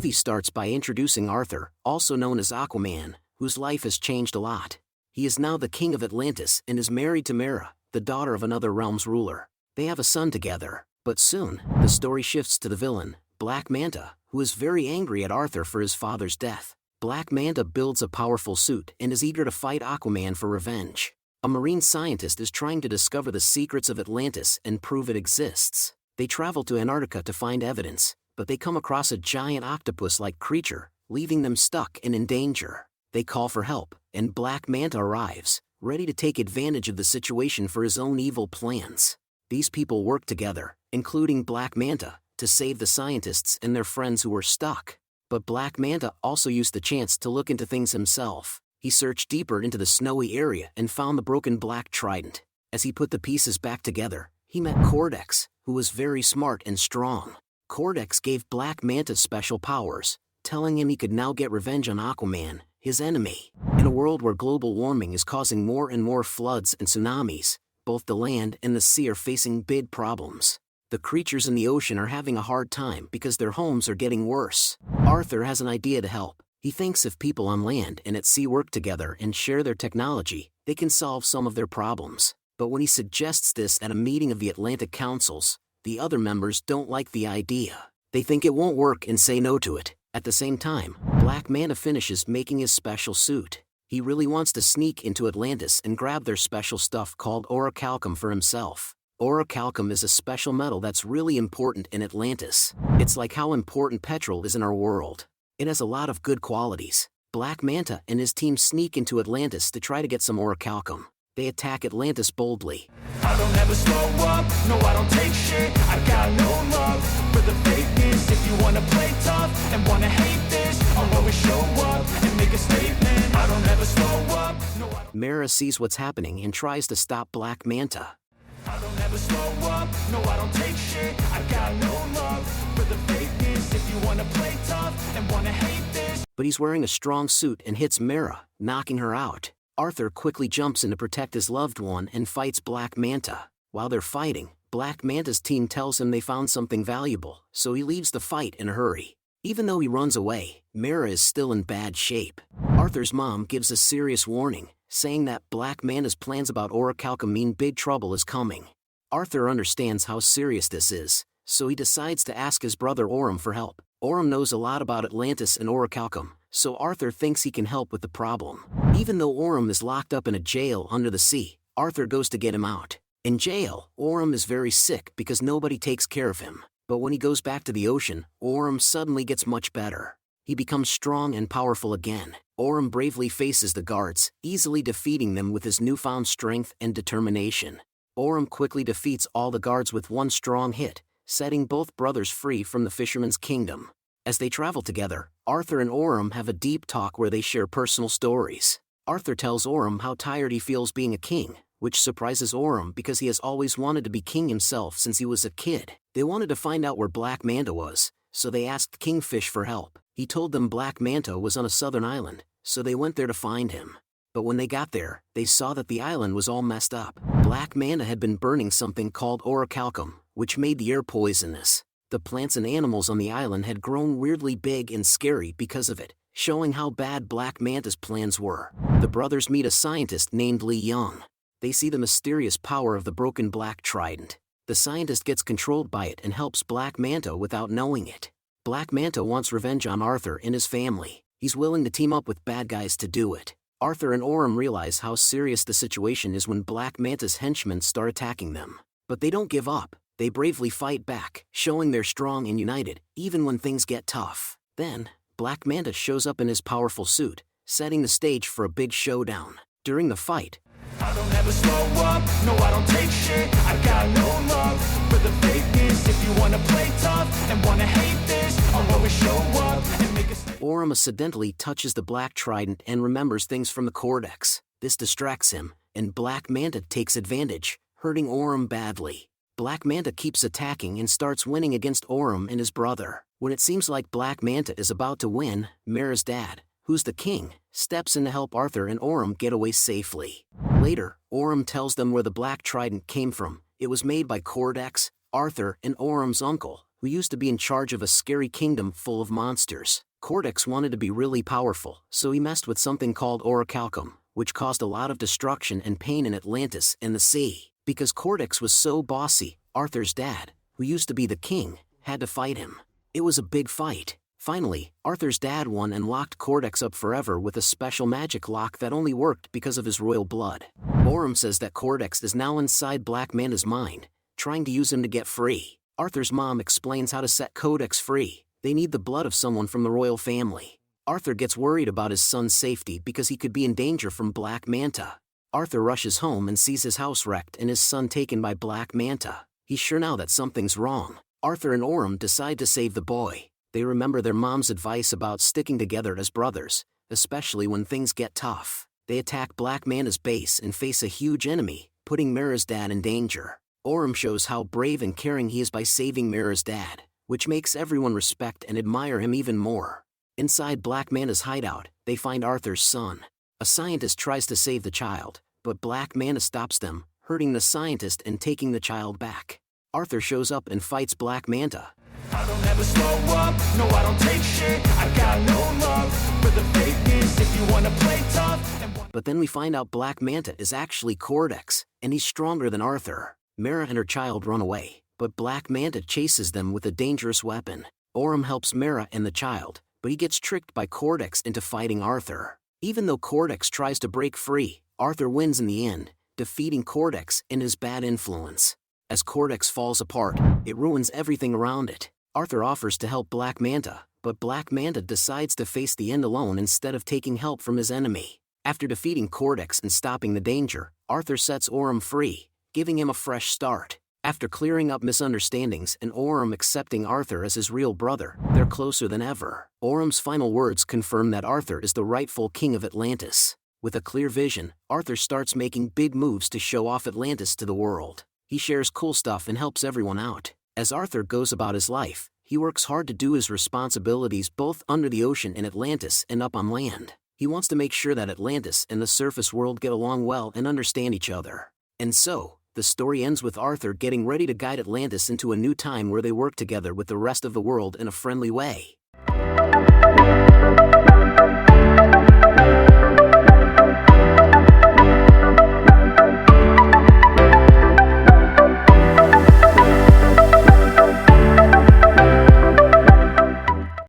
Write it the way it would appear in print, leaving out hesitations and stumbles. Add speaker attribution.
Speaker 1: movie starts by introducing Arthur, also known as Aquaman, whose life has changed a lot. He is now the king of Atlantis and is married to Mera, the daughter of another realm's ruler. They have a son together, but soon, the story shifts to the villain, Black Manta, who is very angry at Arthur for his father's death. Black Manta builds a powerful suit and is eager to fight Aquaman for revenge. A marine scientist is trying to discover the secrets of Atlantis and prove it exists. They travel to Antarctica to find evidence, but they come across a giant octopus-like creature, leaving them stuck and in danger. They call for help, and Black Manta arrives, ready to take advantage of the situation for his own evil plans. These people work together, including Black Manta, to save the scientists and their friends who were stuck. But Black Manta also used the chance to look into things himself. He searched deeper into the snowy area and found the broken black trident. As he put the pieces back together, he met Cordex, who was very smart and strong. Cordex gave Black Manta special powers, telling him he could now get revenge on Aquaman, his enemy. In a world where global warming is causing more and more floods and tsunamis, both the land and the sea are facing big problems. The creatures in the ocean are having a hard time because their homes are getting worse. Arthur has an idea to help. He thinks if people on land and at sea work together and share their technology, they can solve some of their problems. But when he suggests this at a meeting of the Atlantic Councils, the other members don't like the idea. They think it won't work and say no to it. At the same time, Black Manta finishes making his special suit. He really wants to sneak into Atlantis and grab their special stuff called Orichalcum for himself. Orichalcum is a special metal that's really important in Atlantis. It's like how important petrol is in our world. It has a lot of good qualities. Black Manta and his team sneak into Atlantis to try to get some Orichalcum. They attack Atlantis boldly.
Speaker 2: I don't ever slow up, no I don't take shit. I got no love for the fakeness. If you wanna play tough and wanna hate this, I'll always show up and make a statement. I don't ever slow up, no I don't.
Speaker 1: Mera sees what's happening and tries to stop Black Manta.
Speaker 2: I don't ever slow up, no I don't take shit. I got no love for the fakeness. If you wanna play tough and wanna hate this.
Speaker 1: But he's wearing a strong suit and hits Mera, knocking her out. Arthur quickly jumps in to protect his loved one and fights Black Manta. While they're fighting, Black Manta's team tells him they found something valuable, so he leaves the fight in a hurry. Even though he runs away, Mera is still in bad shape. Arthur's mom gives a serious warning, saying that Black Manta's plans about Orichalcum mean big trouble is coming. Arthur understands how serious this is, so he decides to ask his brother Oram for help. Oram knows a lot about Atlantis and Orichalcum, so Arthur thinks he can help with the problem. Even though Oram is locked up in a jail under the sea, Arthur goes to get him out. In jail, Oram is very sick because nobody takes care of him. But when he goes back to the ocean, Oram suddenly gets much better. He becomes strong and powerful again. Oram bravely faces the guards, easily defeating them with his newfound strength and determination. Oram quickly defeats all the guards with one strong hit, setting both brothers free from the fisherman's kingdom. As they travel together, Arthur and Oram have a deep talk where they share personal stories. Arthur tells Oram how tired he feels being a king, which surprises Oram because he has always wanted to be king himself since he was a kid. They wanted to find out where Black Manta was, so they asked Kingfish for help. He told them Black Manta was on a southern island, so they went there to find him. But when they got there, they saw that the island was all messed up. Black Manta had been burning something called Orichalcum, which made the air poisonous. The plants and animals on the island had grown weirdly big and scary because of it, showing how bad Black Manta's plans were. The brothers meet a scientist named Li Young. They see the mysterious power of the broken black trident. The scientist gets controlled by it and helps Black Manta without knowing it. Black Manta wants revenge on Arthur and his family. He's willing to team up with bad guys to do it. Arthur and Oram realize how serious the situation is when Black Manta's henchmen start attacking them. But they don't give up. They bravely fight back, showing they're strong and united, even when things get tough. Then, Black Manta shows up in his powerful suit, setting the stage for a big showdown. During the fight,
Speaker 2: I don't ever slow up, no I don't take shit. I got no love for the fakeness. If you wanna play tough and wanna hate this, I'll always show up and make a statement.
Speaker 1: Oram accidentally touches the black trident and remembers things from the Cordex. This distracts him, and Black Manta takes advantage, hurting Oram badly. Black Manta keeps attacking and starts winning against Oram and his brother. When it seems like Black Manta is about to win, Mera's dad, who's the king, steps in to help Arthur and Oram get away safely. Later, Oram tells them where the black trident came from. It was made by Cordex, Arthur, and Oram's uncle, who used to be in charge of a scary kingdom full of monsters. Cordex wanted to be really powerful, so he messed with something called Orichalcum, which caused a lot of destruction and pain in Atlantis and the sea. Because Cordex was so bossy, Arthur's dad, who used to be the king, had to fight him. It was a big fight. Finally, Arthur's dad won and locked Cordex up forever with a special magic lock that only worked because of his royal blood. Oram says that Cordex is now inside Black Manta's mind, trying to use him to get free. Arthur's mom explains how to set Cordex free. They need the blood of someone from the royal family. Arthur gets worried about his son's safety because he could be in danger from Black Manta. Arthur rushes home and sees his house wrecked and his son taken by Black Manta. He's sure now that something's wrong. Arthur and Oram decide to save the boy. They remember their mom's advice about sticking together as brothers, especially when things get tough. They attack Black Manta's base and face a huge enemy, putting Mera's dad in danger. Oram shows how brave and caring he is by saving Mera's dad, which makes everyone respect and admire him even more. Inside Black Manta's hideout, they find Arthur's son. A scientist tries to save the child, but Black Manta stops them, hurting the scientist and taking the child back. Arthur shows up and fights Black Manta.
Speaker 2: I don't ever slow up, no I don't take shit. I got no love for the fakeness. If you wanna play tough
Speaker 1: But then we find out Black Manta is actually Cordex, and he's stronger than Arthur. Mera and her child run away, but Black Manta chases them with a dangerous weapon. Oram helps Mera and the child, but he gets tricked by Cordex into fighting Arthur. Even though Cordex tries to break free, Arthur wins in the end, defeating Cordex and his bad influence. As Cordex falls apart, it ruins everything around it. Arthur offers to help Black Manta, but Black Manta decides to face the end alone instead of taking help from his enemy. After defeating Cordex and stopping the danger, Arthur sets Oram free, giving him a fresh start. After clearing up misunderstandings and Oram accepting Arthur as his real brother, they're closer than ever. Oram's final words confirm that Arthur is the rightful king of Atlantis. With a clear vision, Arthur starts making big moves to show off Atlantis to the world. He shares cool stuff and helps everyone out. As Arthur goes about his life, he works hard to do his responsibilities both under the ocean in Atlantis and up on land. He wants to make sure that Atlantis and the surface world get along well and understand each other. And so, the story ends with Arthur getting ready to guide Atlantis into a new time where they work together with the rest of the world in a friendly way.